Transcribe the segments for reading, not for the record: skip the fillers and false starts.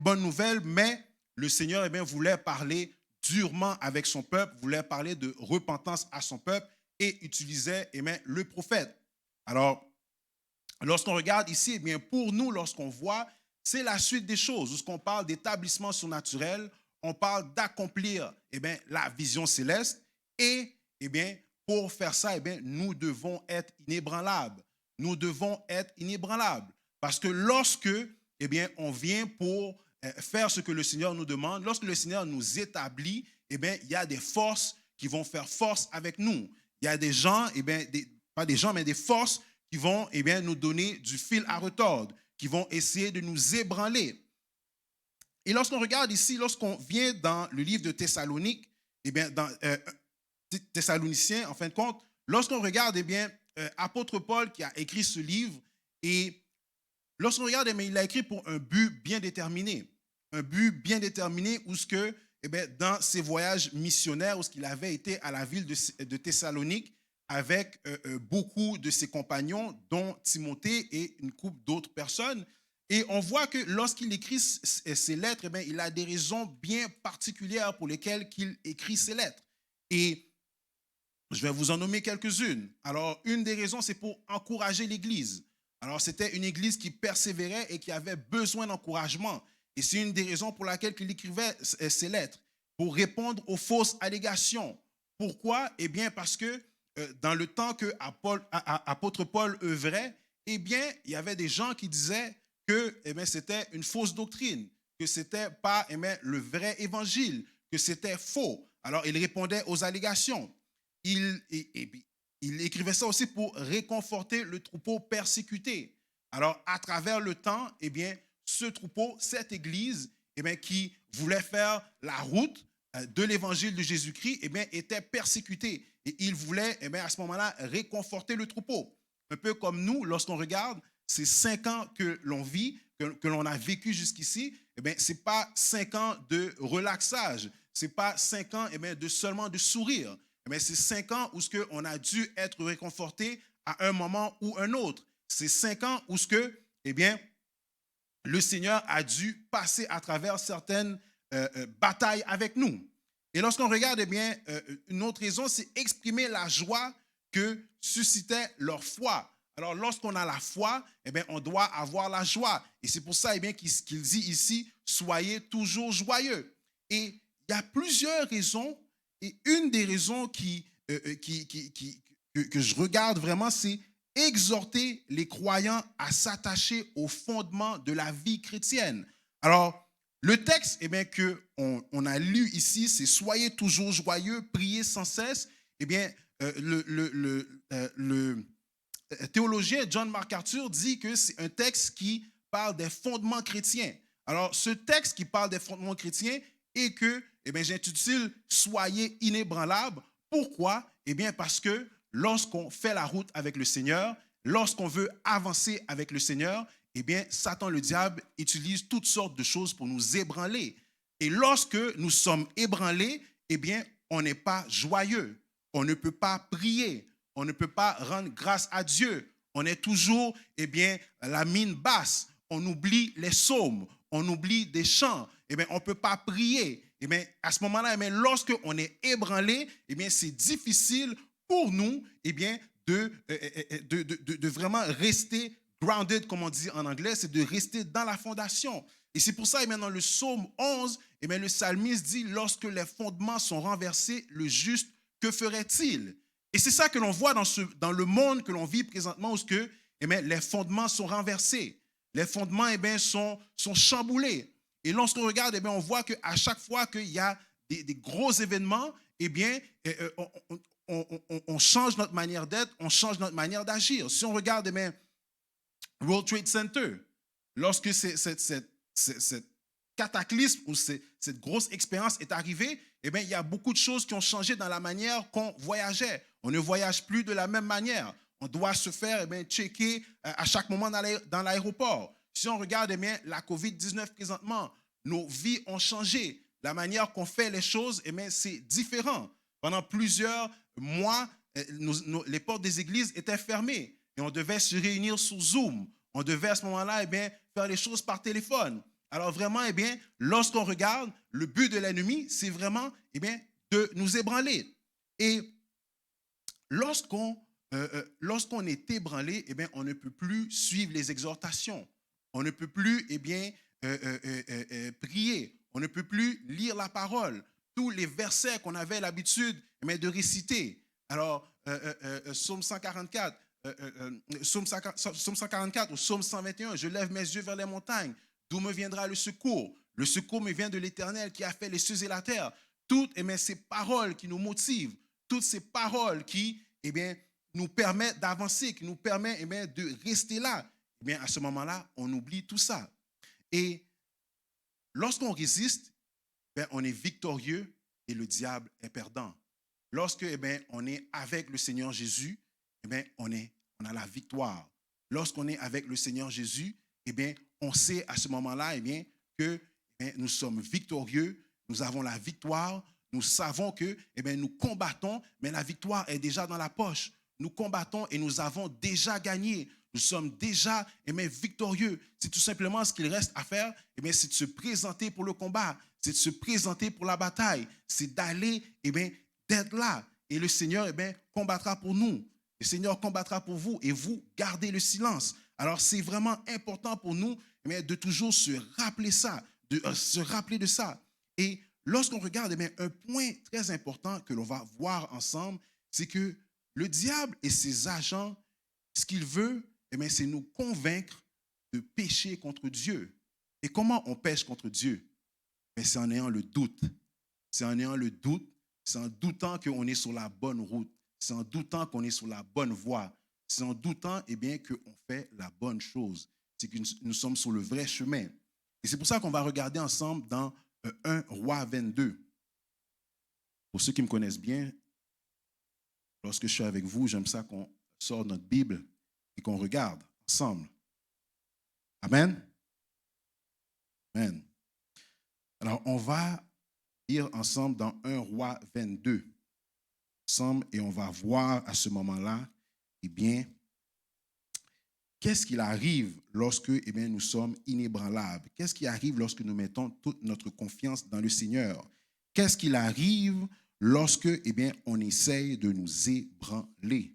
bonne nouvelle, mais le Seigneur voulait parler durement avec son peuple, voulait parler de repentance à son peuple et utilisait le prophète. Alors, lorsqu'on regarde ici, pour nous, lorsqu'on voit, c'est la suite des choses. Lorsqu'on parle d'établissement surnaturel, on parle d'accomplir la vision céleste et pour faire ça, nous devons être inébranlables. Nous devons être inébranlables. Parce que lorsque on vient pour faire ce que le Seigneur nous demande, lorsque le Seigneur nous établit, il y a des forces qui vont faire force avec nous. Il y a des gens, pas des gens, mais des forces qui vont nous donner du fil à retordre, qui vont essayer de nous ébranler. Et lorsqu'on regarde ici, lorsqu'on vient dans le livre de Thessalonique, dans Thessaloniciens, en fin de compte, lorsqu'on regarde, apôtre Paul qui a écrit ce livre, et lorsqu'on regarde, il l'a écrit pour un but bien déterminé. Un but bien déterminé où ce que, dans ses voyages missionnaires, où ce qu'il avait été à la ville de Thessalonique, avec beaucoup de ses compagnons, dont Timothée et une couple d'autres personnes. Et on voit que lorsqu'il écrit ces lettres, il a des raisons bien particulières pour lesquelles il écrit ces lettres. Et je vais vous en nommer quelques-unes. Alors, une des raisons, c'est pour encourager l'Église. Alors, c'était une Église qui persévérait et qui avait besoin d'encouragement. Et c'est une des raisons pour laquelle il écrivait ces lettres, pour répondre aux fausses allégations. Pourquoi? Eh bien, parce que dans le temps que apôtre Paul œuvrait, il y avait des gens qui disaient que c'était une fausse doctrine, que ce n'était pas le vrai évangile, que c'était faux. Alors, il répondait aux allégations. Il écrivait ça aussi pour réconforter le troupeau persécuté. Alors, à travers le temps, ce troupeau, cette église, qui voulait faire la route de l'évangile de Jésus-Christ, était persécuté. Et il voulait, à ce moment-là, réconforter le troupeau. Un peu comme nous, lorsqu'on regarde ces 5 ans que l'on vit, que l'on a vécu jusqu'ici, ce n'est pas 5 ans de relaxage, ce n'est pas 5 ans de seulement de sourire, mais c'est 5 ans où on a dû être réconforté à un moment ou un autre. C'est 5 ans où le Seigneur a dû passer à travers certaines batailles avec nous. Et lorsqu'on regarde, une autre raison, c'est exprimer la joie que suscitait leur foi. Alors, lorsqu'on a la foi, on doit avoir la joie. Et c'est pour ça qu'il dit ici, soyez toujours joyeux. Et il y a plusieurs raisons. Et une des raisons que je regarde vraiment, c'est exhorter les croyants à s'attacher aux fondements de la vie chrétienne. Alors, le texte qu'on a lu ici, c'est « Soyez toujours joyeux, priez sans cesse ». Le théologien John MacArthur dit que c'est un texte qui parle des fondements chrétiens. Alors, ce texte qui parle des fondements chrétiens et que j'intitule « Soyez inébranlables ». Pourquoi? Parce que lorsqu'on fait la route avec le Seigneur, lorsqu'on veut avancer avec le Seigneur, Satan, le diable, utilise toutes sortes de choses pour nous ébranler. Et lorsque nous sommes ébranlés, on n'est pas joyeux. On ne peut pas prier. On ne peut pas rendre grâce à Dieu. On est toujours, la mine basse. On oublie les psaumes. On oublie des chants. On ne peut pas prier. À ce moment-là, lorsque on est ébranlé, c'est difficile pour nous, de vraiment rester grounded, comme on dit en anglais, c'est de rester dans la fondation. Et c'est pour ça, dans le psaume 11, le psalmiste dit, lorsque les fondements sont renversés, le juste, que ferait-il? Et c'est ça que l'on voit dans le monde que l'on vit présentement, où les fondements sont renversés. Les fondements sont chamboulés. Et lorsqu'on regarde, on voit qu'à chaque fois qu'il y a des gros événements, on change notre manière d'être, on change notre manière d'agir. Si on regarde World Trade Center, lorsque cette cataclysme ou cette grosse expérience est arrivée, il y a beaucoup de choses qui ont changé dans la manière qu'on voyageait. On ne voyage plus de la même manière. On doit se faire checker à chaque moment dans l'aéroport. Si on regarde la COVID-19 présentement, nos vies ont changé. La manière qu'on fait les choses, c'est différent. Pendant plusieurs mois, les portes des églises étaient fermées et on devait se réunir sur Zoom. On devait à ce moment-là faire les choses par téléphone. Alors vraiment, eh bien, lorsqu'on regarde, le but de l'ennemi, c'est vraiment, eh bien, de nous ébranler. Et lorsqu'on est ébranlé, eh bien, on ne peut plus suivre les exhortations. On ne peut plus, eh bien, prier. On ne peut plus lire la parole. Tous les versets qu'on avait l'habitude, eh bien, de réciter. Alors, Psaume 144, Psaume 144 ou Psaume 121, je lève mes yeux vers les montagnes. D'où me viendra le secours? Le secours me vient de l'Éternel qui a fait les cieux et la terre. Toutes, eh bien, ces paroles qui nous motivent, toutes ces paroles qui, eh bien, nous permettent d'avancer, qui nous permettent, eh bien, de rester là, eh bien, à ce moment-là, on oublie tout ça. Et lorsqu'on résiste, eh bien, on est victorieux et le diable est perdant. Lorsque, eh bien, on est avec le Seigneur Jésus, eh bien, on a la victoire. Lorsqu'on est avec le Seigneur Jésus, eh bien, on sait à ce moment-là, eh bien, que eh bien, nous sommes victorieux, nous avons la victoire, nous savons que eh bien, nous combattons, mais la victoire est déjà dans la poche. Nous combattons et nous avons déjà gagné. Nous sommes déjà eh bien, victorieux. C'est tout simplement ce qu'il reste à faire, eh bien, c'est de se présenter pour le combat, c'est de se présenter pour la bataille, c'est d'aller, eh bien, d'être là. Et le Seigneur, eh bien, combattra pour nous. Le Seigneur combattra pour vous et vous gardez le silence. Alors, c'est vraiment important pour nous, eh bien, de toujours se rappeler ça, de se rappeler de ça. Et lorsqu'on regarde, eh bien, un point très important que l'on va voir ensemble, c'est que le diable et ses agents, ce qu'il veut, eh bien, c'est nous convaincre de pécher contre Dieu. Et comment on pêche contre Dieu? Mais c'est en ayant le doute. C'est en ayant le doute, c'est en doutant qu'on est sur la bonne route. C'est en doutant qu'on est sur la bonne voie. C'est en doutant, eh bien, qu'on fait la bonne chose. C'est que nous sommes sur le vrai chemin. Et c'est pour ça qu'on va regarder ensemble dans 1 Roi 22. Pour ceux qui me connaissent bien, lorsque je suis avec vous, j'aime ça qu'on sort notre Bible et qu'on regarde ensemble. Amen? Amen. Alors, on va lire ensemble dans 1 Roi 22. Ensemble, et on va voir à ce moment-là, eh bien, qu'est-ce qu'il arrive lorsque eh bien, nous sommes inébranlables? Qu'est-ce qui arrive lorsque nous mettons toute notre confiance dans le Seigneur? Qu'est-ce qu'il arrive lorsque eh bien, on essaye de nous ébranler?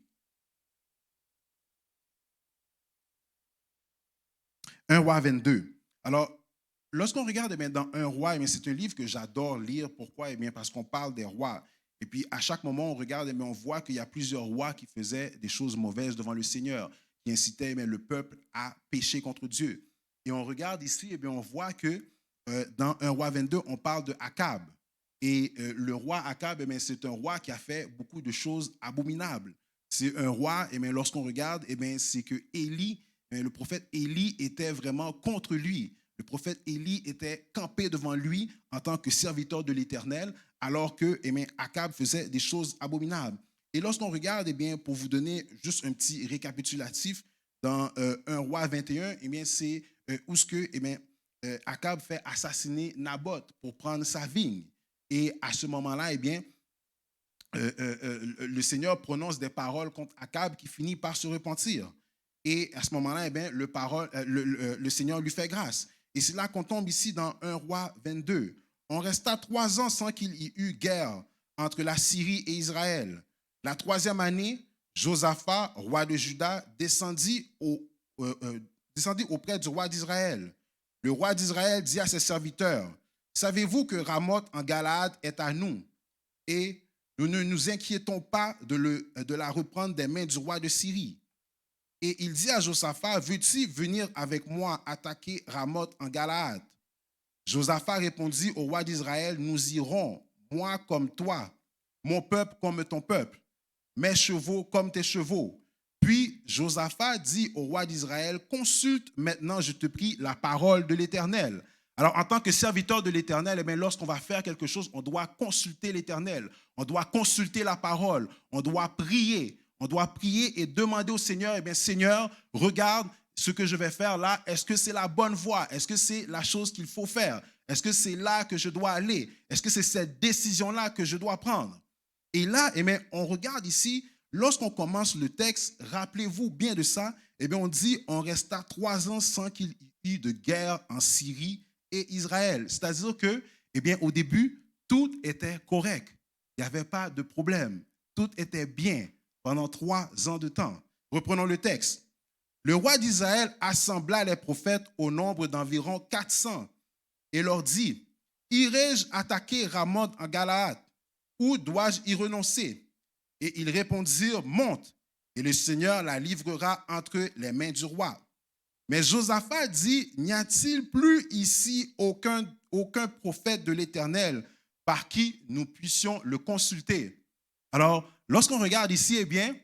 1 Roi 22. Alors, lorsqu'on regarde eh bien, dans 1 Roi, eh bien, c'est un livre que j'adore lire. Pourquoi? Eh bien, parce qu'on parle des rois. Et puis, à chaque moment, on regarde, eh bien, on voit qu'il y a plusieurs rois qui faisaient des choses mauvaises devant le Seigneur, qui incitaient eh bien, le peuple à pécher contre Dieu. Et on regarde ici, eh bien, on voit que dans 1 Roi 22, on parle de Akab. Et le roi Akab, eh bien, c'est un roi qui a fait beaucoup de choses abominables. C'est un roi, eh bien, lorsqu'on regarde, eh bien, c'est que Élie, eh bien, le prophète Élie était vraiment contre lui. Le prophète Élie était campé devant lui en tant que serviteur de l'Éternel, alors que eh bien, Akab faisait des choses abominables. Et lorsqu'on regarde, eh bien, pour vous donner juste un petit récapitulatif, dans 1 Roi 21, eh bien, c'est où ce que eh bien, Akab fait assassiner Naboth pour prendre sa vigne. Et à ce moment-là, eh bien, le Seigneur prononce des paroles contre Akab qui finit par se repentir. Et à ce moment-là, eh bien, le Seigneur lui fait grâce. Et c'est là qu'on tombe ici dans 1 Roi 22. On resta 3 ans sans qu'il y eût guerre entre la Syrie et Israël. La 3e année, Josaphat, roi de Juda, descendit auprès du roi d'Israël. Le roi d'Israël dit à ses serviteurs, « Savez-vous que Ramoth en Galaad est à nous? Et nous ne nous inquiétons pas de la reprendre des mains du roi de Syrie. » Et il dit à Josaphat, « Veux-tu venir avec moi attaquer Ramoth en Galaad? » Josaphat répondit au roi d'Israël, « Nous irons, moi comme toi, mon peuple comme ton peuple, mes chevaux comme tes chevaux. » Puis Josaphat dit au roi d'Israël, « Consulte maintenant, je te prie, la parole de l'Éternel. » Alors, en tant que serviteur de l'Éternel, eh lorsqu'on va faire quelque chose, on doit consulter l'Éternel, on doit consulter la parole, on doit prier. On doit prier et demander au Seigneur, eh bien, Seigneur, regarde ce que je vais faire là. Est-ce que c'est la bonne voie? Est-ce que c'est la chose qu'il faut faire? Est-ce que c'est là que je dois aller? Est-ce que c'est cette décision-là que je dois prendre? Et là, eh bien, on regarde ici, lorsqu'on commence le texte, rappelez-vous bien de ça, eh bien, on dit, on resta 3 ans sans qu'il y ait de guerre en Syrie et Israël. C'est-à-dire que, eh bien, au début, tout était correct. Il n'y avait pas de problème. Tout était bien pendant 3 ans de temps. Reprenons le texte. Le roi d'Israël assembla les prophètes au nombre d'environ 400 et leur dit, irai-je attaquer Ramoth en Galaad ou dois-je y renoncer? Et ils répondirent, monte, et le Seigneur la livrera entre les mains du roi. Mais Josaphat dit, n'y a-t-il plus ici aucun prophète de l'Éternel par qui nous puissions le consulter? Alors, lorsqu'on regarde ici, eh bien,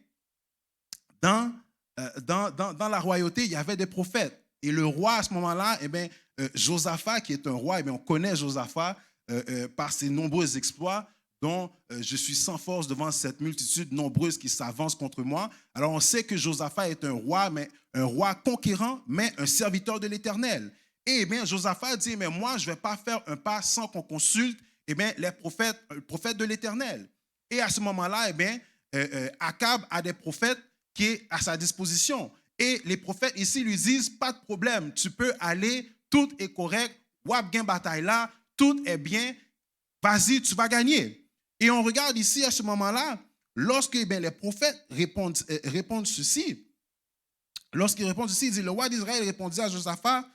dans la royauté, il y avait des prophètes. Et le roi, à ce moment-là, eh bien, Josaphat, qui est un roi, eh bien, on connaît Josaphat par ses nombreux exploits, dont je suis sans force devant cette multitude nombreuse qui s'avance contre moi. Alors on sait que Josaphat est un roi, mais un roi conquérant, mais un serviteur de l'Éternel. Et eh bien, Josaphat dit, mais moi, je ne vais pas faire un pas sans qu'on consulte eh bien, les prophètes de l'Éternel. Et à ce moment-là, eh bien, Akab a des prophètes qui est à sa disposition. Et les prophètes ici lui disent, pas de problème, tu peux aller, tout est correct, wap gen bataille là, tout est bien, vas-y, tu vas gagner. Et on regarde ici à ce moment-là, lorsque eh bien, les prophètes répondent ceci, lorsqu'ils répondent ceci, il dit, le roi d'Israël répondit à Josaphat,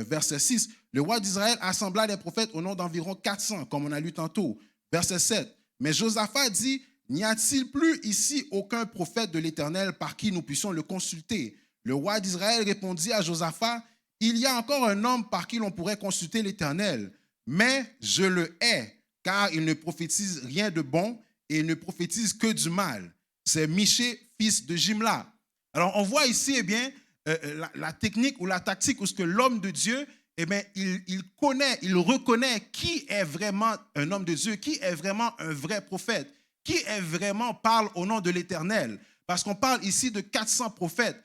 verset 6, le roi d'Israël assembla les prophètes au nom d'environ 400, comme on a lu tantôt. Verset 7, mais Josaphat dit, n'y a-t-il plus ici aucun prophète de l'Éternel par qui nous puissions le consulter? Le roi d'Israël répondit à Josaphat, il y a encore un homme par qui l'on pourrait consulter l'Éternel, mais je le hais, car il ne prophétise rien de bon et il ne prophétise que du mal. C'est Michée, fils de Jimla. Alors on voit ici, eh bien, la technique ou la tactique où ce que l'homme de Dieu, eh bien, il connaît, il reconnaît qui est vraiment un homme de Dieu, qui est vraiment un vrai prophète, qui est vraiment parle au nom de l'Éternel. Parce qu'on parle ici de 400 prophètes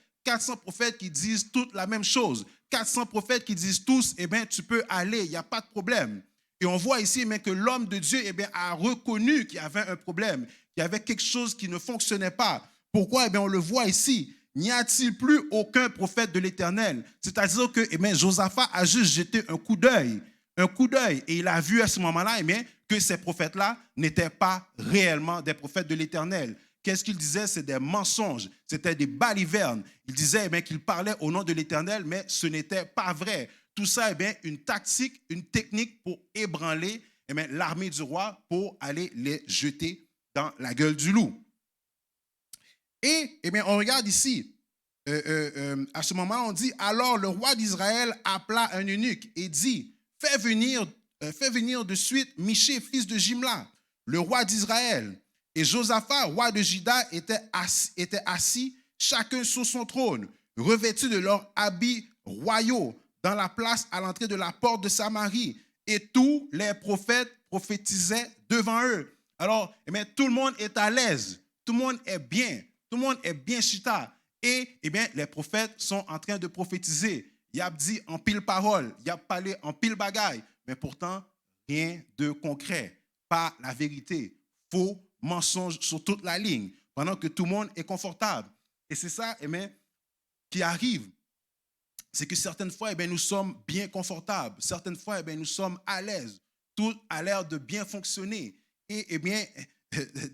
qui disent toutes la même chose, 400 prophètes qui disent tous, eh bien, tu peux aller, il n'y a pas de problème. Et on voit ici eh bien, que l'homme de Dieu eh bien, a reconnu qu'il y avait un problème, qu'il y avait quelque chose qui ne fonctionnait pas. Pourquoi? Eh bien, on le voit ici. N'y a-t-il plus aucun prophète de l'Éternel? C'est-à-dire que eh bien, Josaphat a juste jeté un coup d'œil, et il a vu à ce moment-là eh bien, que ces prophètes-là n'étaient pas réellement des prophètes de l'Éternel. Qu'est-ce qu'il disait? C'est des mensonges, c'était des balivernes. Il disait eh bien, qu'il parlait au nom de l'Éternel, mais ce n'était pas vrai. Tout ça, eh bien, une tactique, une technique pour ébranler eh bien, l'armée du roi pour aller les jeter dans la gueule du loup. Et eh bien, on regarde ici, à ce moment, on dit, alors le roi d'Israël appela un eunuque et dit, fais venir de suite Michée, fils de Jimla, le roi d'Israël. Et Josaphat, roi de Juda, était assis, chacun sur son trône, revêtus de leurs habits royaux, dans la place à l'entrée de la porte de Samarie. Et tous les prophètes prophétisaient devant eux. Alors, eh bien, tout le monde est à l'aise, tout le monde est bien. Tout le monde est bien chita. Et eh bien, les prophètes sont en train de prophétiser. Ils ont dit en pile parole, ils ont parlé en pile bagaille, mais pourtant, rien de concret. Pas la vérité. Faux, mensonge sur toute la ligne, pendant que tout le monde est confortable. Et c'est ça eh bien, qui arrive. C'est que certaines fois, eh bien, nous sommes bien confortables. Certaines fois, eh bien, nous sommes à l'aise. Tout a l'air de bien fonctionner. Et eh bien,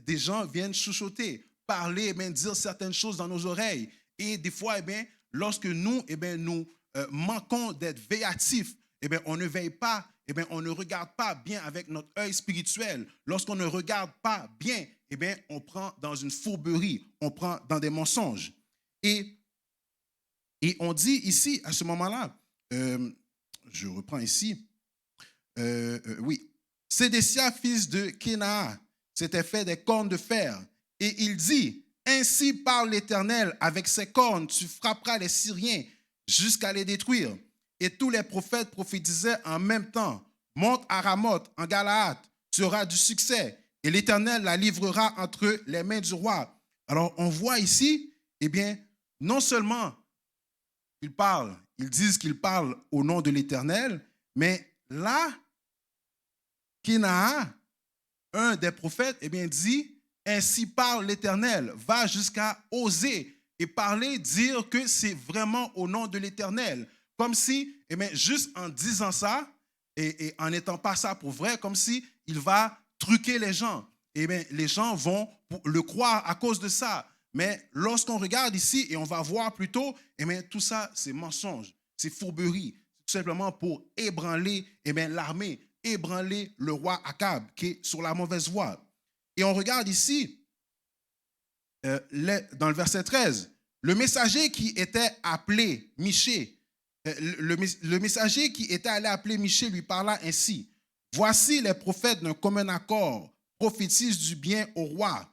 des gens viennent chuchoter, parler, eh bien, dire certaines choses dans nos oreilles. Et des fois, eh bien, lorsque nous, eh bien, nous manquons d'être véatifs, eh bien, on ne veille pas, eh bien, on ne regarde pas bien avec notre œil spirituel. Lorsqu'on ne regarde pas bien, eh bien, on prend dans une fourberie, on prend dans des mensonges. Et on dit ici, à ce moment-là, je reprends ici, oui, Sédécia, fils de Kenaa, s'était fait des cornes de fer. Et il dit, ainsi parle l'Éternel, avec ses cornes, tu frapperas les Syriens jusqu'à les détruire. Et tous les prophètes prophétisaient en même temps, monte à Ramoth, en Galaad, tu auras du succès, et l'Éternel la livrera entre les mains du roi. Alors, on voit ici, eh bien, non seulement ils disent qu'ils parlent au nom de l'Éternel, mais là, Kenaa, un des prophètes, eh bien, dit, ainsi parle l'Éternel, va jusqu'à oser et parler, dire que c'est vraiment au nom de l'Éternel. comme si, juste en disant ça, et en n'étant pas ça pour vrai, comme si il va truquer les gens. Les gens vont le croire à cause de ça. Mais lorsqu'on regarde ici, et on va voir plus tôt, tout ça, c'est mensonge, c'est fourberie, tout simplement pour ébranler l'armée, ébranler le roi Akab, qui est sur la mauvaise voie. Et on regarde ici, dans le verset 13, le messager qui était appelé Michée, le messager qui était allé appeler Michée lui parla ainsi: voici les prophètes d'un commun accord prophétisent du bien au roi.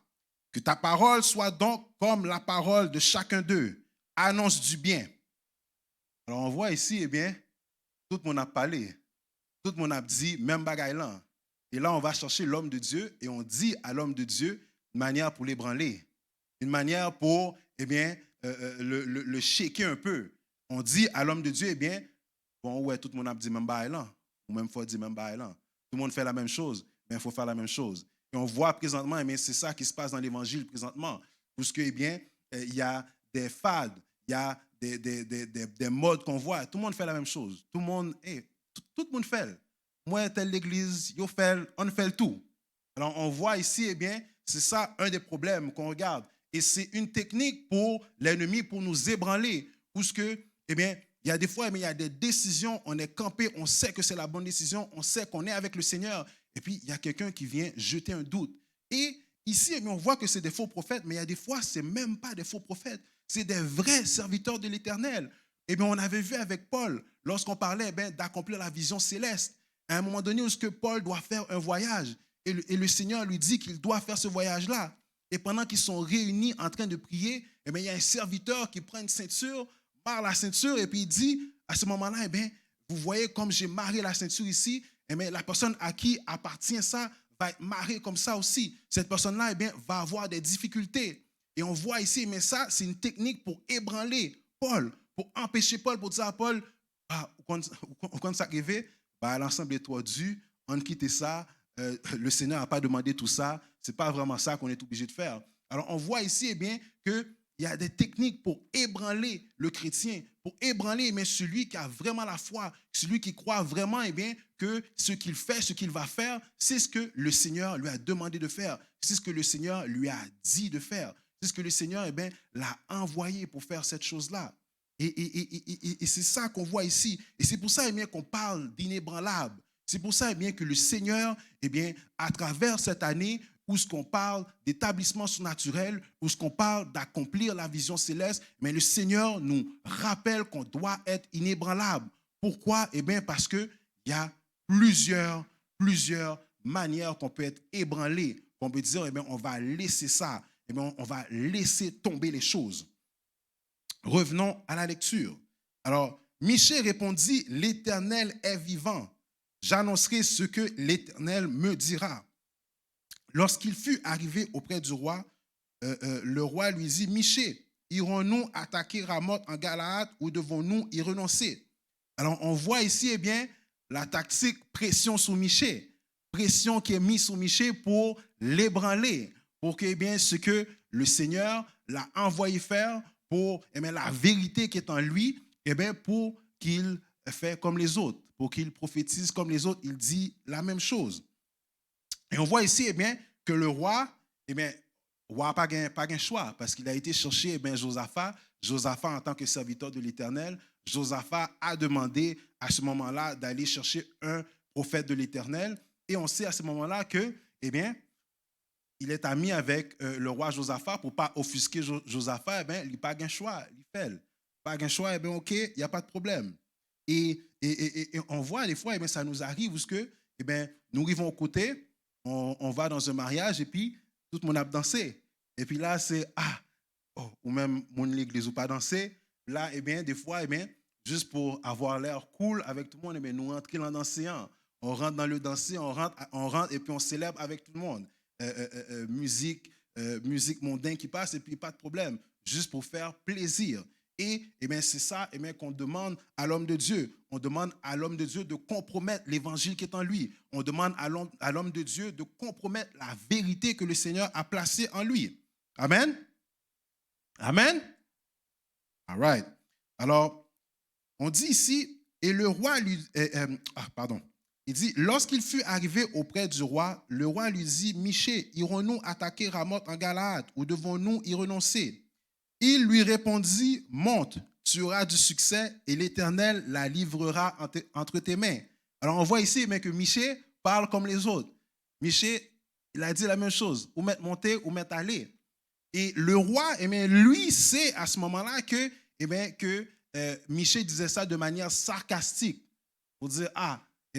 Que ta parole soit donc comme la parole de chacun d'eux. Annonce du bien. Alors on voit ici, tout le monde a parlé. Tout le monde a dit même bagaille là. Et là, on va chercher l'homme de Dieu et on dit à l'homme de Dieu une manière pour l'ébranler. Une manière pour, le shaker un peu. On dit à l'homme de Dieu, bon, ouais, tout le monde a dit même bagaille là. Ou même faut dire même bagaille là. Tout le monde fait la même chose, mais il faut faire la même chose. Et on voit présentement, c'est ça qui se passe dans l'évangile présentement. Parce que, il y a des fades, il y a des modes qu'on voit. Tout le monde fait la même chose. Tout le monde, tout le monde fait. Moi, telle l'église, on fait le tout. Alors, on voit ici, c'est ça un des problèmes qu'on regarde. Et c'est une technique pour l'ennemi, pour nous ébranler. Parce que, il y a des fois, il y a des décisions, on est campé, on sait que c'est la bonne décision, on sait qu'on est avec le Seigneur. Et puis, il y a quelqu'un qui vient jeter un doute. Et ici, on voit que c'est des faux prophètes, mais il y a des fois, ce n'est même pas des faux prophètes. C'est des vrais serviteurs de l'Éternel. On avait vu avec Paul, lorsqu'on parlait d'accomplir la vision céleste, à un moment donné où Paul doit faire un voyage, et le Seigneur lui dit qu'il doit faire ce voyage-là. Et pendant qu'ils sont réunis en train de prier, il y a un serviteur qui prend une ceinture, marre la ceinture, et puis il dit, à ce moment-là, vous voyez comme j'ai marré la ceinture ici, la personne à qui appartient ça va être marrée comme ça aussi. Cette personne-là, va avoir des difficultés. Et on voit ici, mais ça, c'est une technique pour ébranler Paul, pour empêcher Paul, pour dire à Paul, quand ça arrive, l'ensemble est tordu, on quitte ça, le Seigneur n'a pas demandé tout ça, ce n'est pas vraiment ça qu'on est obligé de faire. Alors on voit ici qu'il y a des techniques pour ébranler le chrétien, pour ébranler celui qui a vraiment la foi, celui qui croit vraiment que ce qu'il fait, ce qu'il va faire, c'est ce que le Seigneur lui a demandé de faire, c'est ce que le Seigneur lui a dit de faire, c'est ce que le Seigneur l'a envoyé pour faire cette chose-là. Et c'est ça qu'on voit ici. Et c'est pour ça qu'on parle d'inébranlable. C'est pour ça que le Seigneur, à travers cette année, où ce qu'on parle d'établissement surnaturel, où ce qu'on parle d'accomplir la vision céleste, mais le Seigneur nous rappelle qu'on doit être inébranlable. Pourquoi? Parce qu'il y a plusieurs manières qu'on peut être ébranlé, qu'on peut dire, on va laisser ça, on va laisser tomber les choses. Revenons à la lecture. Alors, Michée répondit, l'Éternel est vivant. J'annoncerai ce que l'Éternel me dira. Lorsqu'il fut arrivé auprès du roi, le roi lui dit, Michée, irons-nous attaquer Ramoth en Galaad ou devons-nous y renoncer? Alors, on voit ici, la tactique pression sur Michée. Pression qui est mise sur Michée pour l'ébranler, pour que, ce que le Seigneur l'a envoyé faire, pour la vérité qui est en lui, pour qu'il fait comme les autres, pour qu'il prophétise comme les autres, il dit la même chose. Et on voit ici que le roi, roi n'a pas de choix, parce qu'il a été chercher Josaphat. Josaphat, en tant que serviteur de l'Éternel, Josaphat a demandé à ce moment-là d'aller chercher un prophète de l'Éternel. Et on sait à ce moment-là que, il est ami avec le roi Josaphat pour ne pas offusquer Josaphat, il n'a pas de choix, il fait. Pas de choix, ok, il n'y a pas de problème. Et on voit des fois, ça nous arrive parce que nous arrivons au côté, on va dans un mariage et puis tout le monde a dansé. Et puis là, c'est ou même mon l'église ou pas danser. Là, des fois, juste pour avoir l'air cool avec tout le monde, nous rentrons dans le dansant. On rentre dans le danser, on rentre et puis on célèbre avec tout le monde. Musique mondaine qui passe et puis pas de problème, juste pour faire plaisir. Et c'est ça qu'on demande à l'homme de Dieu. On demande à l'homme de Dieu de compromettre l'évangile qui est en lui. On demande à l'homme de Dieu de compromettre la vérité que le Seigneur a placée en lui. Amen? Amen? All right. Alors, On dit ici, et le roi lui... pardon. Il dit, lorsqu'il fut arrivé auprès du roi, le roi lui dit, Michée, irons-nous attaquer Ramoth en Galaad ou devons-nous y renoncer? Il lui répondit, monte, tu auras du succès et l'Éternel la livrera entre tes mains. Alors on voit ici que Michée parle comme les autres. Michée, il a dit la même chose, ou mettre monter ou mettre aller. Et le roi, lui, sait à ce moment-là que, Michée disait ça de manière sarcastique. Pour dire,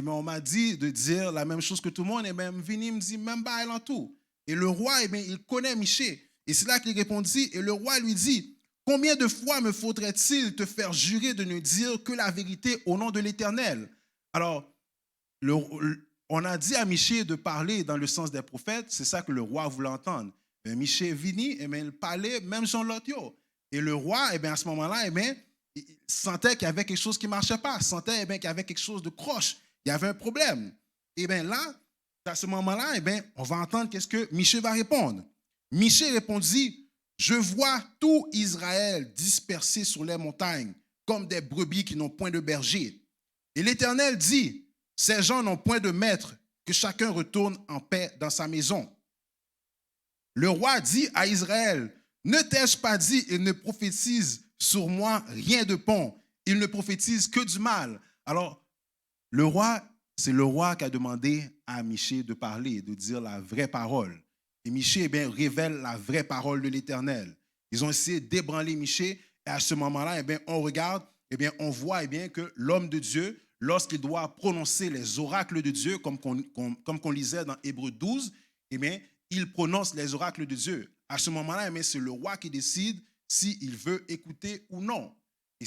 on m'a dit de dire la même chose que tout le monde, et même Vini me dit, même pas elle en tout. Et le roi, il connaît Michée. Et c'est là qu'il répondit, et le roi lui dit, combien de fois me faudrait-il te faire jurer de ne dire que la vérité au nom de l'Éternel? Alors, on a dit à Michée de parler dans le sens des prophètes, c'est ça que le roi voulait entendre. Mais Michée vini, il parlait même Jean Lotio. Et le roi, à ce moment-là, il sentait qu'il y avait quelque chose qui ne marchait pas, sentait qu'il y avait quelque chose de croche, il y avait un problème. Et bien là, à ce moment-là, on va entendre qu'est-ce que Michée va répondre. Michée répondit, je vois tout Israël dispersé sur les montagnes, comme des brebis qui n'ont point de berger. Et l'Éternel dit, ces gens n'ont point de maître, que chacun retourne en paix dans sa maison. Le roi dit à Israël, ne t'ai-je pas dit, il ne prophétise sur moi rien de bon, il ne prophétise que du mal. Alors, le roi, c'est le roi qui a demandé à Michée de parler, de dire la vraie parole. Et Michée, révèle la vraie parole de l'Éternel. Ils ont essayé d'ébranler Michée, et à ce moment-là, on regarde, on voit que l'homme de Dieu, lorsqu'il doit prononcer les oracles de Dieu, comme qu'on lisait dans Hébreux 12, il prononce les oracles de Dieu. À ce moment-là, c'est le roi qui décide s'il veut écouter ou non. Et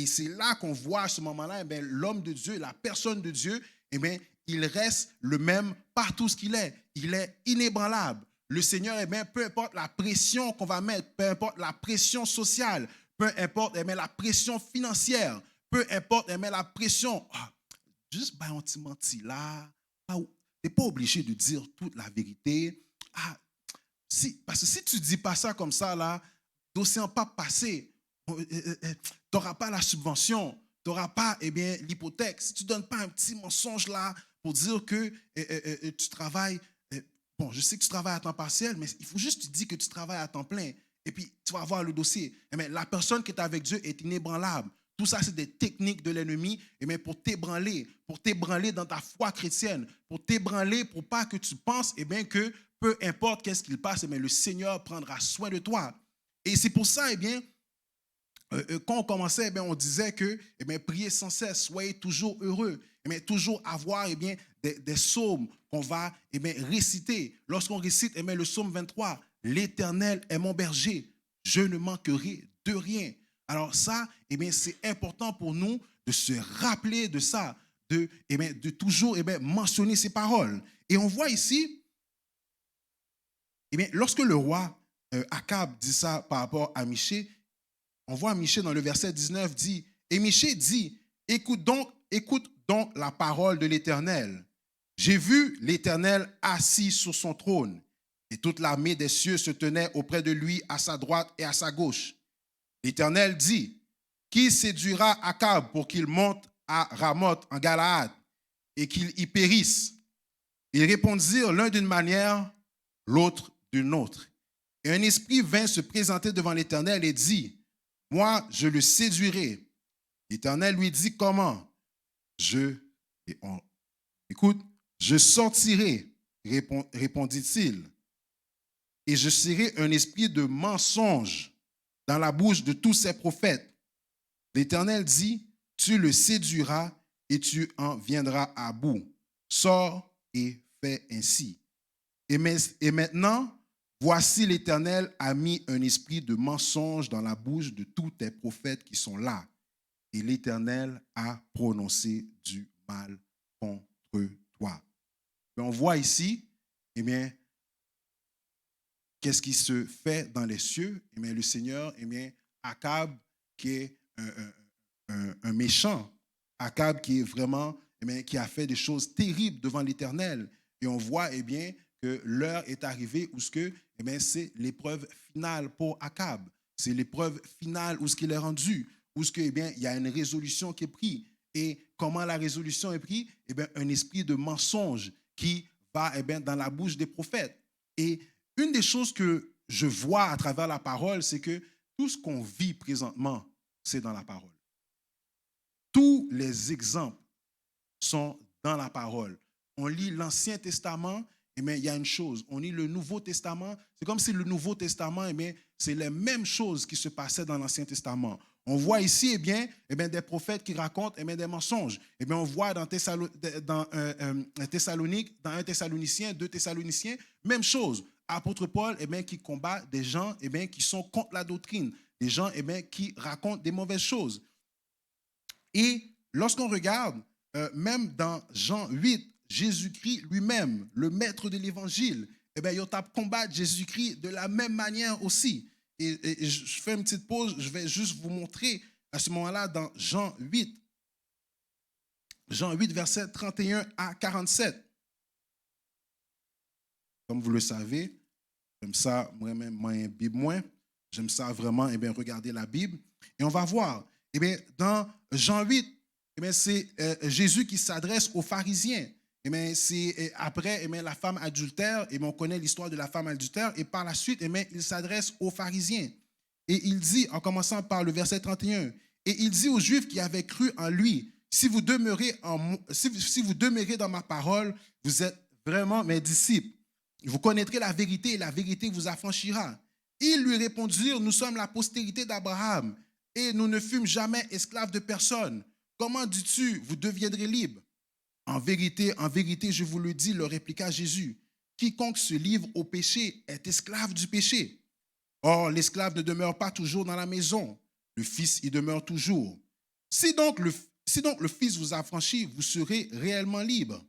c'est là qu'on voit à ce moment-là, l'homme de Dieu, la personne de Dieu, il reste le même partout ce qu'il est. Il est inébranlable. Le Seigneur, peu importe la pression qu'on va mettre, peu importe la pression sociale, peu importe la pression financière, peu importe la pression, juste un petit menti là, tu n'es pas obligé de dire toute la vérité. Parce que si tu ne dis pas ça comme ça, là, dossier n'a pas passé, tu n'auras pas la subvention, tu n'auras pas l'hypothèque. Si tu ne donnes pas un petit mensonge là pour dire que tu travailles, bon, je sais que tu travailles à temps partiel, mais il faut juste te dire que tu travailles à temps plein. Et puis, tu vas avoir le dossier. La personne qui est avec Dieu est inébranlable. Tout ça, c'est des techniques de l'ennemi pour t'ébranler dans ta foi chrétienne, pour t'ébranler, pour pas que tu penses que peu importe qu'est-ce qu'il passe, le Seigneur prendra soin de toi. Et c'est pour ça, quand on commençait, on disait que priez sans cesse, soyez toujours heureux, toujours avoir des psaumes qu'on va réciter. Lorsqu'on récite le psaume 23, l'Éternel est mon berger, je ne manquerai de rien. Alors ça, c'est important pour nous de se rappeler de ça, de toujours mentionner ces paroles. Et on voit ici, lorsque le roi Akab dit ça par rapport à Michée, on voit Michée dans le verset 19 dit, et Michée dit, écoute donc la parole de l'Éternel. J'ai vu l'Éternel assis sur son trône, et toute l'armée des cieux se tenait auprès de lui à sa droite et à sa gauche. L'Éternel dit, qui séduira Akab pour qu'il monte à Ramoth en Galaad et qu'il y périsse? Ils répondirent l'un d'une manière, l'autre d'une autre. Et un esprit vint se présenter devant l'Éternel et dit, moi, je le séduirai. L'Éternel lui dit, comment? Je sortirai, répondit-il, et je serai un esprit de mensonge dans la bouche de tous ses prophètes. L'Éternel dit, tu le séduiras et tu en viendras à bout. Sors et fais ainsi. Et maintenant, voici l'Éternel a mis un esprit de mensonge dans la bouche de tous tes prophètes qui sont là. Et l'Éternel a prononcé du mal contre toi. Et on voit ici, qu'est-ce qui se fait dans les cieux? Le Seigneur, Akab qui est un méchant, Akab qui est vraiment, qui a fait des choses terribles devant l'Éternel. Et on voit que l'heure est arrivée où c'est l'épreuve finale pour Akab. C'est l'épreuve finale où ce qu'il est rendu. où ce que, eh bien, il y a une résolution qui est prise. Et comment la résolution est prise? Eh bien, un esprit de mensonge qui va, eh bien, dans la bouche des prophètes. Et une des choses que je vois à travers la parole, c'est que tout ce qu'on vit présentement, c'est dans la parole. Tous les exemples sont dans la parole. On lit l'Ancien Testament, eh bien, il y a une chose. On lit le Nouveau Testament. C'est comme si le Nouveau Testament, eh bien, c'est les mêmes choses qui se passaient dans l'Ancien Testament. On voit ici eh bien, des prophètes qui racontent des mensonges. Eh bien, on voit dans Thessalonique, dans 1 Thessaloniciens, 2 Thessaloniciens, même chose. Apôtre Paul eh bien, qui combat des gens eh bien, qui sont contre la doctrine, des gens eh bien, qui racontent des mauvaises choses. Et lorsqu'on regarde, même dans Jean 8, Jésus-Christ lui-même, le maître de l'évangile, eh bien, il a combattu Jésus-Christ de la même manière aussi. Et je fais une petite pause, je vais juste vous montrer à ce moment-là dans Jean 8, versets 31 à 47. Comme vous le savez, j'aime ça, moi-même, moi, un Bible moins. J'aime ça vraiment, eh bien, regarder la Bible. Et on va voir, eh bien, dans Jean 8, eh bien, c'est Jésus qui s'adresse aux pharisiens. Eh bien, c'est après eh bien, la femme adultère, eh bien, on connaît l'histoire de la femme adultère, et par la suite, eh bien, il s'adresse aux pharisiens. Et il dit, en commençant par le verset 31, et il dit aux Juifs qui avaient cru en lui, si vous demeurez dans ma parole, vous êtes vraiment mes disciples. Vous connaîtrez la vérité et la vérité vous affranchira. Ils lui répondirent, nous sommes la postérité d'Abraham et nous ne fûmes jamais esclaves de personne. Comment dis-tu, vous deviendrez libres? En vérité, je vous le dis, leur répliqua Jésus, quiconque se livre au péché est esclave du péché. Or, l'esclave ne demeure pas toujours dans la maison, le Fils y demeure toujours. Si donc le Fils vous affranchit, vous serez réellement libre.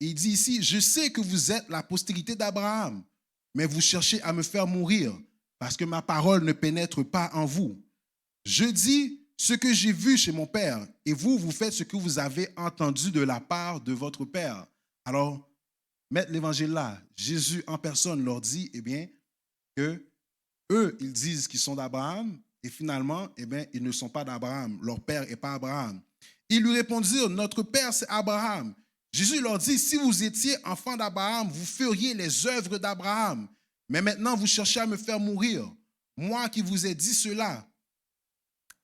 Il dit ici, je sais que vous êtes la postérité d'Abraham, mais vous cherchez à me faire mourir parce que ma parole ne pénètre pas en vous. Je dis ce que j'ai vu chez mon Père et vous faites ce que vous avez entendu de la part de votre Père. Alors, mettre l'évangile là, Jésus en personne leur dit, eh bien, que eux, ils disent qu'ils sont d'Abraham et finalement, eh bien, ils ne sont pas d'Abraham. Leur père n'est pas Abraham. Ils lui répondirent, notre père, c'est Abraham. Jésus leur dit, si vous étiez enfant d'Abraham, vous feriez les œuvres d'Abraham. Mais maintenant, vous cherchez à me faire mourir. Moi qui vous ai dit cela,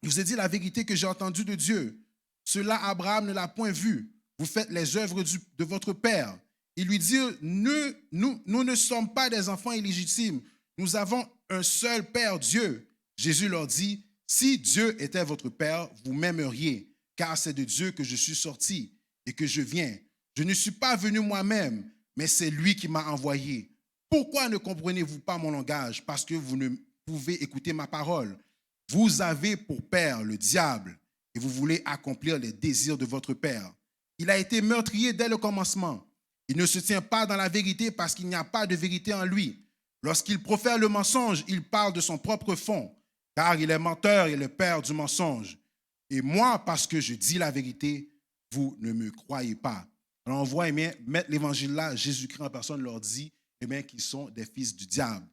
je vous ai dit la vérité que j'ai entendue de Dieu. Cela, Abraham ne l'a point vu. Vous faites les œuvres de votre père. Ils lui dirent, nous ne sommes pas des enfants illégitimes. Nous avons un seul Père, Dieu. Jésus leur dit, si Dieu était votre Père, vous m'aimeriez, car c'est de Dieu que je suis sorti et que je viens. Je ne suis pas venu moi-même, mais c'est lui qui m'a envoyé. Pourquoi ne comprenez-vous pas mon langage? Parce que vous ne pouvez écouter ma parole. Vous avez pour père le diable et vous voulez accomplir les désirs de votre père. Il a été meurtrier dès le commencement. Il ne se tient pas dans la vérité parce qu'il n'y a pas de vérité en lui. Lorsqu'il profère le mensonge, il parle de son propre fond, car il est menteur et le père du mensonge. Et moi, parce que je dis la vérité, vous ne me croyez pas. Alors on voit, eh bien, mettre l'évangile là, Jésus-Christ en personne leur dit eh bien, qu'ils sont des fils du diable.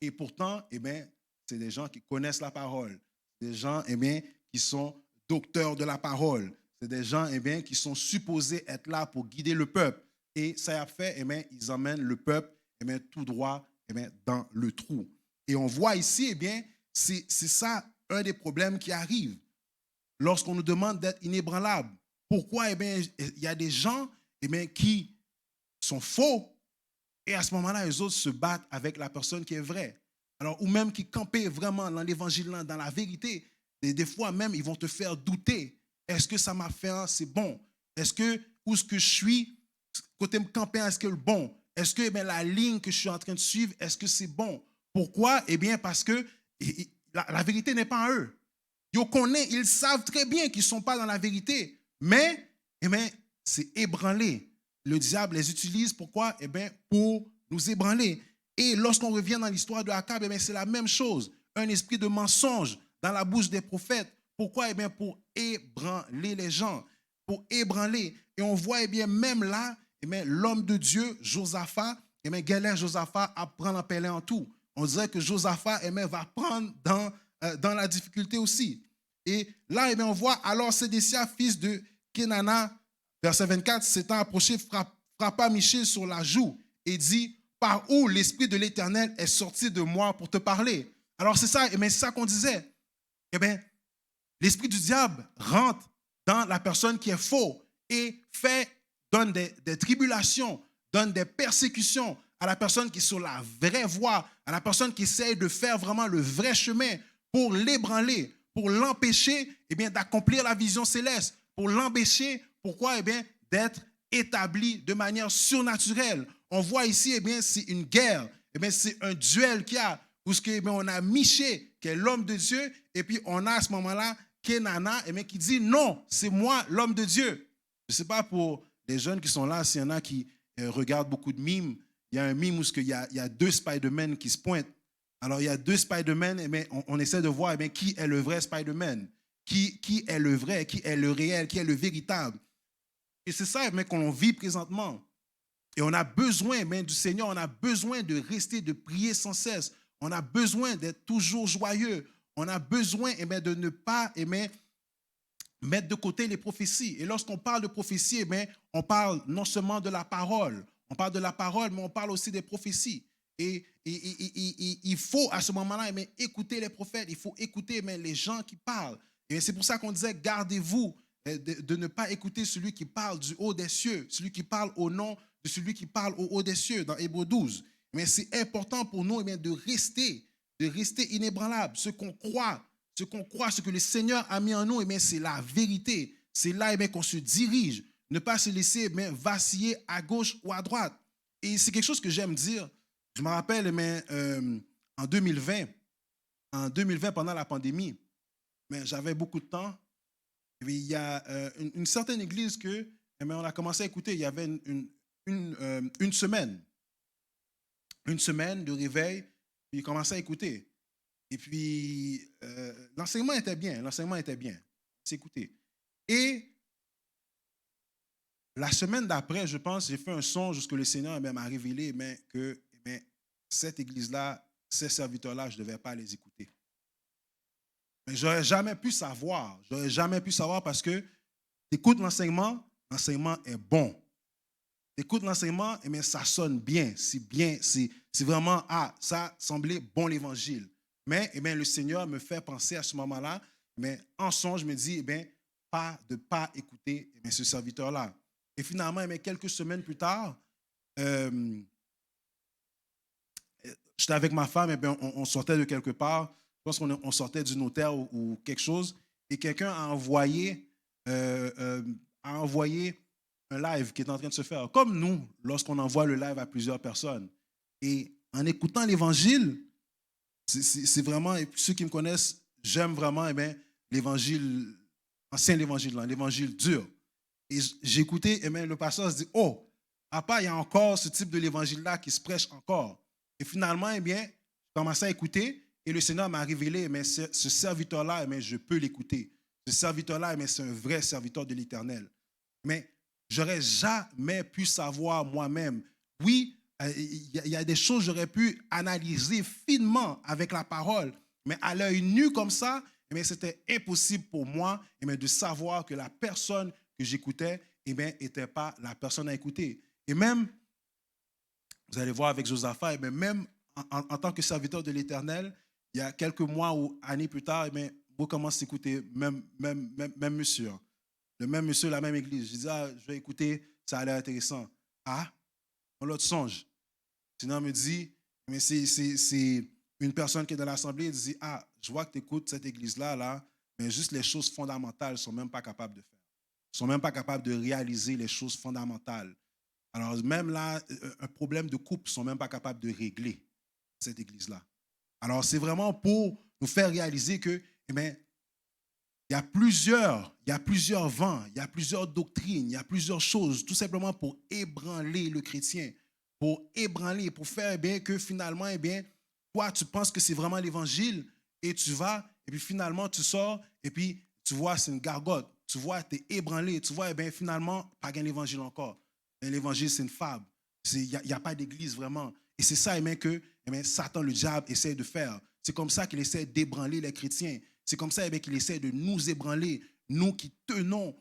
Et pourtant, eh bien, c'est des gens qui connaissent la parole. Des gens eh bien, qui sont docteurs de la parole. C'est des gens eh bien, qui sont supposés être là pour guider le peuple. Et ça a fait, eh bien, ils emmènent le peuple eh bien, tout droit eh bien, dans le trou. Et on voit ici, eh bien, c'est ça un des problèmes qui arrive lorsqu'on nous demande d'être inébranlable. Pourquoi? Eh bien, il y a des gens eh bien, qui sont faux et à ce moment-là, les autres se battent avec la personne qui est vraie. Alors, ou même qui campaient vraiment dans l'évangile, dans la vérité. Et des fois même, ils vont te faire douter. Est-ce que ça m'a fait, c'est bon? Est-ce que, où est-ce que je suis, côté me camper, est-ce que le bon? Est-ce que eh bien, la ligne que je suis en train de suivre, est-ce que c'est bon? Pourquoi? Eh bien, parce que la vérité n'est pas en eux. Ils savent très bien qu'ils ne sont pas dans la vérité. Mais, eh bien, c'est ébranlé. Le diable les utilise pourquoi? Eh bien, pour nous ébranler. Et lorsqu'on revient dans l'histoire de Akab, eh bien, c'est la même chose. Un esprit de mensonge dans la bouche des prophètes. Pourquoi? Eh bien, pour ébranler les gens. Pour ébranler. Et on voit, eh bien, même là, eh bien, l'homme de Dieu, Josaphat, eh bien, galère Josaphat à prendre en pèlerin en tout. On dirait que Josaphat eh bien, va prendre dans la difficulté aussi. Et là, on voit, alors Sédécia, fils de Kenana, verset 24, s'étant approché, frappa Michée sur la joue et dit, par où l'Esprit de l'Éternel est sorti de moi pour te parler. Alors c'est ça, c'est ça qu'on disait. Eh bien, l'esprit du diable rentre dans la personne qui est faux et donne des tribulations, donne des persécutions à la personne qui est sur la vraie voie, à la personne qui essaie de faire vraiment le vrai chemin pour l'ébranler, pour l'empêcher d'accomplir la vision céleste, pour l'empêcher, pourquoi d'être établi de manière surnaturelle. On voit ici, c'est une guerre, c'est un duel qu'il y a, où on a Michée, qui est l'homme de Dieu, et puis on a à ce moment-là Kenana, qui dit non, c'est moi l'homme de Dieu. Je ne sais pas pour les jeunes qui sont là, s'il y en a qui regardent beaucoup de mimes, il y a un mime où il y a deux Spider-Man qui se pointent. Alors il y a deux Spider-Man, on essaie de voir qui est le vrai Spider-Man, qui est le vrai, qui est le réel, qui est le véritable. Et c'est ça qu'on vit présentement. Et on a besoin du Seigneur, on a besoin de rester, de prier sans cesse. On a besoin d'être toujours joyeux. On a besoin de ne pas mettre de côté les prophéties. Et lorsqu'on parle de prophétie, on parle non seulement de la parole, on parle de la parole, mais on parle aussi des prophéties. Et il faut à ce moment-là écouter les prophètes, il faut écouter les gens qui parlent. Et c'est pour ça qu'on disait, gardez-vous de ne pas écouter celui qui parle du haut des cieux, celui qui parle au nom de celui qui parle au haut des cieux, dans Hébreux 12. Mais c'est important pour nous de rester inébranlable. Ce qu'on croit, ce que le Seigneur a mis en nous, c'est la vérité. C'est là qu'on se dirige. Ne pas se laisser vaciller à gauche ou à droite. Et c'est quelque chose que j'aime dire. Je me rappelle en 2020, pendant la pandémie, j'avais beaucoup de temps. Et il y a une certaine église que on a commencé à écouter. Il y avait une semaine de réveil, puis il commençait à écouter. Et puis, l'enseignement était bien, c'est écouté. Et la semaine d'après, je pense, j'ai fait un songe où le Seigneur m'a révélé que cette église-là, ces serviteurs-là, je ne devais pas les écouter. Mais je n'aurais jamais pu savoir parce que tu écoutes l'enseignement est bon. Tu écoutes l'enseignement, ça sonne bien, c'est vraiment, ça semblait bon l'évangile. Mais le Seigneur me fait penser à ce moment-là, en songe, je me dis, de ne pas écouter ce serviteur-là. Et finalement, quelques semaines plus tard, j'étais avec ma femme, on sortait de quelque part, je pense qu'on sortait du notaire ou quelque chose, et quelqu'un a envoyé un live qui est en train de se faire. Comme nous, lorsqu'on envoie le live à plusieurs personnes. Et en écoutant l'évangile, c'est vraiment, et ceux qui me connaissent, j'aime vraiment l'évangile, l'évangile dur. Et j'ai écouté, le pasteur se dit, oh, papa, il y a encore ce type de l'évangile-là qui se prêche encore. Et finalement, je commençais à écouter et le Seigneur m'a révélé, ce serviteur-là, je peux l'écouter. Ce serviteur-là, c'est un vrai serviteur de l'Éternel. Mais j'aurais jamais pu savoir moi-même. Oui, il y a des choses que j'aurais pu analyser finement avec la parole, mais à l'œil nu comme ça, c'était impossible pour moi de savoir que la personne que j'écoutais n'était pas la personne à écouter. Et même, vous allez voir avec Josaphat, même en tant que serviteur de l'Éternel, il y a quelques mois ou années plus tard, vous commencez à écouter même monsieur. Le même monsieur, la même église. Je dis, je vais écouter, ça a l'air intéressant. On l'autre songe. Sinon, me dit, mais c'est une personne qui est dans l'assemblée, il dit, je vois que tu écoutes cette église-là, mais juste les choses fondamentales, ils ne sont même pas capables de faire. Ils ne sont même pas capables de réaliser les choses fondamentales. Alors, même là, un problème de couple, ils ne sont même pas capables de régler cette église-là. Alors, c'est vraiment pour nous faire réaliser que, il y a plusieurs vents, il y a plusieurs doctrines, il y a plusieurs choses, tout simplement pour ébranler le chrétien, pour ébranler, pour faire que finalement, toi, tu penses que c'est vraiment l'évangile et tu vas, et puis finalement, tu sors, et puis tu vois, c'est une gargote. Tu vois, tu es ébranlé, tu vois, finalement, pas gain l'évangile encore. L'évangile, c'est une fable. Il n'y a pas d'église vraiment. Et c'est ça que Satan, le diable, essaie de faire. C'est comme ça qu'il essaie d'ébranler les chrétiens. C'est comme ça qu'il essaie de nous ébranler, nous qui tenons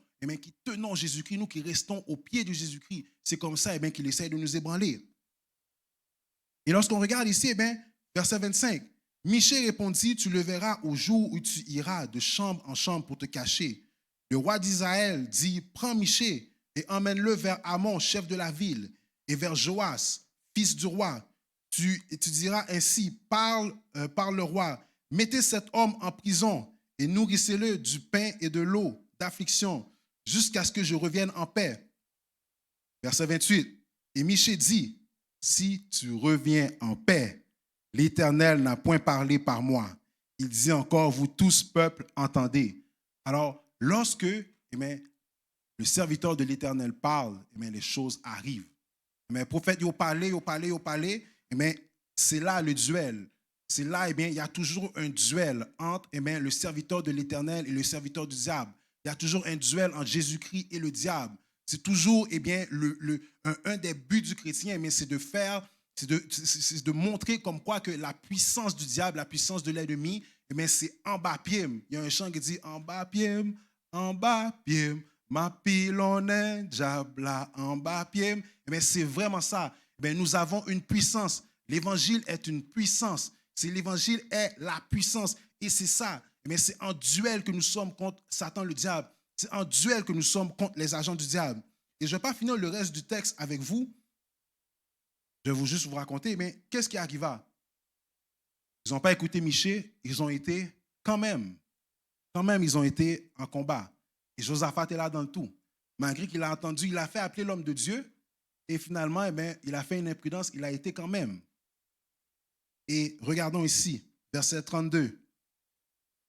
Jésus-Christ, nous qui restons au pied de Jésus-Christ. C'est comme ça qu'il essaie de nous ébranler. Et lorsqu'on regarde ici, verset 25, Michée répondit, tu le verras au jour où tu iras de chambre en chambre pour te cacher. Le roi d'Israël dit, prends Michée et emmène-le vers Amon, chef de la ville, et vers Joas, fils du roi. Tu diras ainsi, parle le roi, mettez cet homme en prison et nourrissez-le du pain et de l'eau d'affliction jusqu'à ce que je revienne en paix. Verset 28, et Michée dit, si tu reviens en paix, l'Éternel n'a point parlé par moi. Il dit encore, vous tous, peuple, entendez. Alors, lorsque le serviteur de l'Éternel parle, les choses arrivent. Le prophète, il parlait, c'est là le duel. C'est là, il y a toujours un duel entre le serviteur de l'Éternel et le serviteur du diable. Il y a toujours un duel entre Jésus-Christ et le diable. C'est toujours un des buts du chrétien, c'est de faire, c'est de montrer comme quoi que la puissance du diable, la puissance de l'ennemi, c'est en bas pied. Il y a un chant qui dit en bas pied, ma pilonne est diable en bas pied. C'est vraiment ça. Nous avons une puissance. L'évangile est une puissance. L'évangile est la puissance. Et c'est ça. C'est en duel que nous sommes contre Satan le diable. C'est en duel que nous sommes contre les agents du diable. Et je ne vais pas finir le reste du texte avec vous. Je vais juste vous raconter, mais qu'est-ce qui arriva? Ils n'ont pas écouté Michée, ils ont été quand même, ils ont été en combat. Et Josaphat est là dans le tout. Malgré qu'il a entendu, il a fait appeler l'homme de Dieu, et finalement, il a fait une imprudence, il a été quand même. Et regardons ici, verset 32.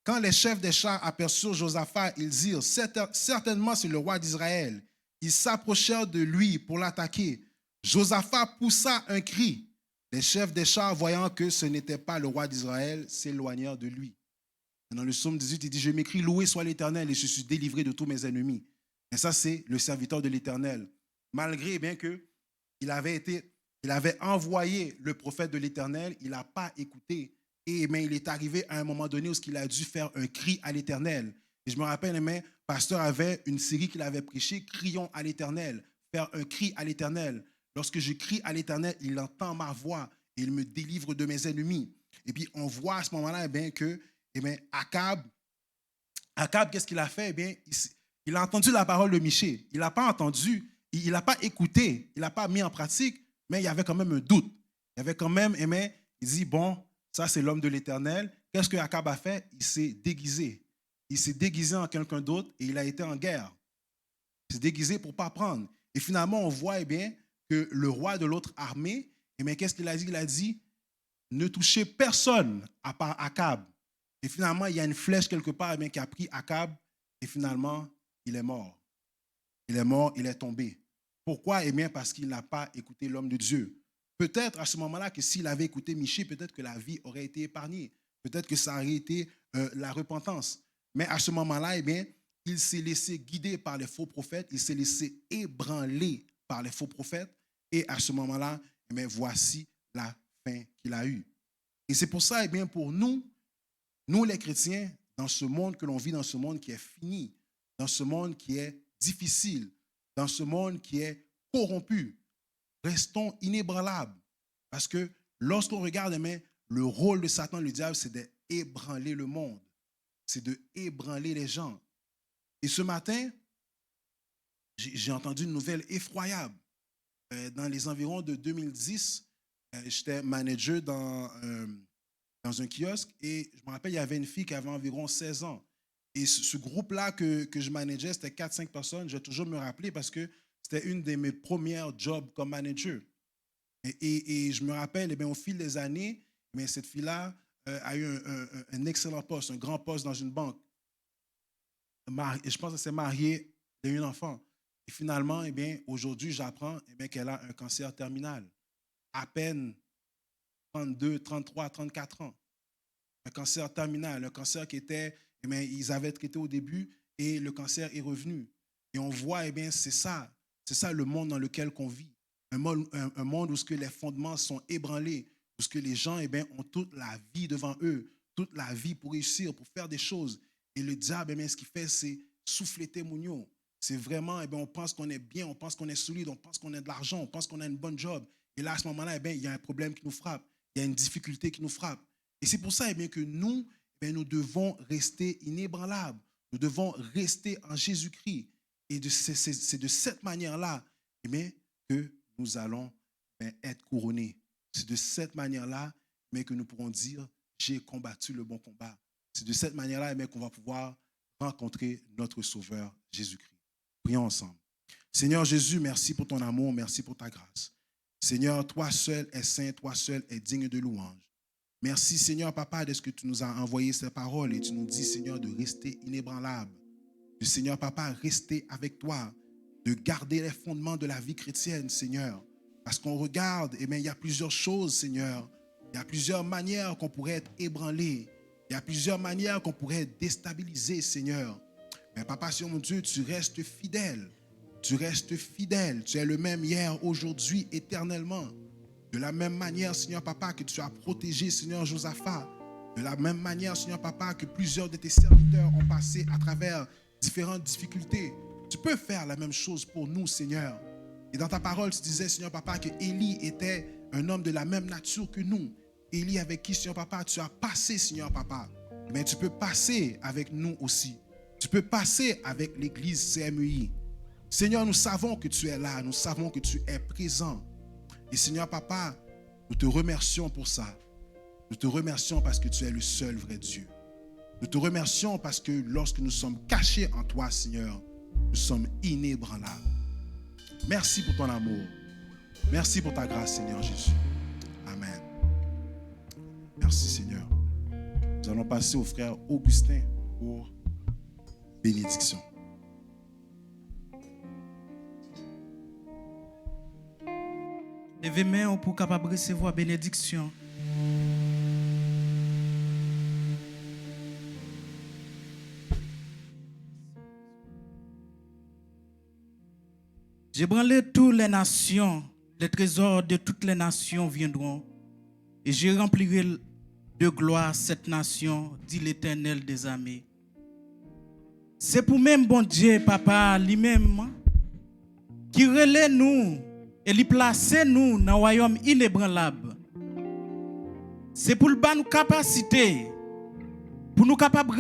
Quand les chefs des chars aperçurent Josaphat, ils dirent, certainement c'est le roi d'Israël. Ils s'approchèrent de lui pour l'attaquer. Josaphat poussa un cri. Les chefs des chars, voyant que ce n'était pas le roi d'Israël, s'éloignèrent de lui. Dans le psaume 18, il dit, je m'écris, loué soit l'Éternel et je suis délivré de tous mes ennemis. Et ça, c'est le serviteur de l'Éternel. Malgré bien qu'il avait envoyé le prophète de l'Éternel, il n'a pas écouté. Et il est arrivé à un moment donné où il a dû faire un cri à l'Éternel. Et je me rappelle, le pasteur avait une série qu'il avait prêchée, Crions à l'Éternel, faire un cri à l'Éternel. Lorsque je crie à l'Éternel, il entend ma voix et il me délivre de mes ennemis. Et puis on voit à ce moment-là que Akab, qu'est-ce qu'il a fait? Il a entendu la parole de Michée. Il n'a pas entendu, il n'a pas écouté, il n'a pas mis en pratique, mais il y avait quand même un doute. Il y avait quand même, il dit, bon, ça c'est l'homme de l'Éternel. Qu'est-ce que Akab a fait? Il s'est déguisé. Il s'est déguisé en quelqu'un d'autre et il a été en guerre. Il s'est déguisé pour ne pas prendre. Et finalement, on voit que le roi de l'autre armée, qu'est-ce qu'il a dit? Il a dit, ne touchez personne à part Akab. Et finalement, il y a une flèche quelque part qui a pris Akab et finalement, il est mort. Il est mort, il est tombé. Pourquoi? Parce qu'il n'a pas écouté l'homme de Dieu. Peut-être à ce moment-là que s'il avait écouté Michée, peut-être que la vie aurait été épargnée. Peut-être que ça aurait été la repentance. Mais à ce moment-là, il s'est laissé guider par les faux prophètes, il s'est laissé ébranler par les faux prophètes. Et à ce moment-là, voici la fin qu'il a eue. Et c'est pour ça, pour nous les chrétiens, dans ce monde que l'on vit, dans ce monde qui est fini, dans ce monde qui est difficile, dans ce monde qui est corrompu, restons inébranlables. Parce que lorsqu'on regarde, le rôle de Satan, le diable, c'est d'ébranler le monde. C'est d'ébranler les gens. Et ce matin, j'ai entendu une nouvelle effroyable. Dans les environs de 2010, j'étais manager dans un kiosque et je me rappelle, il y avait une fille qui avait environ 16 ans. Et ce groupe-là que je manageais, c'était 4-5 personnes. Je vais toujours me rappeler parce que c'était une de mes premières jobs comme manager. Et je me rappelle, au fil des années, cette fille-là a eu un excellent poste, un grand poste dans une banque. Et je pense qu'elle s'est mariée, elle a eu un enfant. Et finalement, aujourd'hui, j'apprends qu'elle a un cancer terminal. À peine 32, 33, 34 ans. Un cancer terminal, un cancer qui était, ils avaient traité au début et le cancer est revenu. Et on voit, c'est ça le monde dans lequel on vit. Un monde où les fondements sont ébranlés, où les gens ont toute la vie devant eux, toute la vie pour réussir, pour faire des choses. Et le diable, ce qu'il fait, c'est souffler tes mounions. C'est vraiment, on pense qu'on est bien, on pense qu'on est solide, on pense qu'on a de l'argent, on pense qu'on a une bonne job. Et là, à ce moment-là, il y a un problème qui nous frappe. Il y a une difficulté qui nous frappe. Et c'est pour ça que nous, nous devons rester inébranlables. Nous devons rester en Jésus-Christ. Et c'est de cette manière-là que nous allons être couronnés. C'est de cette manière-là que nous pourrons dire, j'ai combattu le bon combat. C'est de cette manière-là qu'on va pouvoir rencontrer notre Sauveur Jésus-Christ. Prions ensemble. Seigneur Jésus, merci pour ton amour, merci pour ta grâce. Seigneur, toi seul es saint, toi seul es digne de louange. Merci Seigneur, Papa, de ce que tu nous as envoyé ces paroles et tu nous dis, Seigneur, de rester inébranlable. De Seigneur, Papa, rester avec toi, de garder les fondements de la vie chrétienne, Seigneur. Parce qu'on regarde, il y a plusieurs choses, Seigneur. Il y a plusieurs manières qu'on pourrait être ébranlé. Il y a plusieurs manières qu'on pourrait être déstabilisé, Seigneur. Mais Papa, Seigneur mon Dieu, tu restes fidèle. Tu restes fidèle. Tu es le même hier, aujourd'hui, éternellement. De la même manière, Seigneur Papa, que tu as protégé, Seigneur Josaphat. De la même manière, Seigneur Papa, que plusieurs de tes serviteurs ont passé à travers différentes difficultés. Tu peux faire la même chose pour nous, Seigneur. Et dans ta parole, tu disais, Seigneur Papa, que Élie était un homme de la même nature que nous. Élie avec qui, Seigneur Papa, tu as passé, Seigneur Papa. Mais tu peux passer avec nous aussi. Tu peux passer avec l'église CMUI. Seigneur, nous savons que tu es là. Nous savons que tu es présent. Et Seigneur Papa, nous te remercions pour ça. Nous te remercions parce que tu es le seul vrai Dieu. Nous te remercions parce que lorsque nous sommes cachés en toi, Seigneur, nous sommes inébranlables. Merci pour ton amour. Merci pour ta grâce, Seigneur Jésus. Amen. Merci, Seigneur. Nous allons passer au frère Augustin pour bénédiction. Levez-moi pour capable recevoir bénédiction. J'ébranlerai toutes les nations, les trésors de toutes les nations viendront, et je remplirai de gloire cette nation, dit l'Éternel des armées. C'est pour même bon Dieu, Papa, lui-même, qui relaie nous et lui place nous dans un royaume inébranlable. C'est pour le bas nous capacité, pour nous capables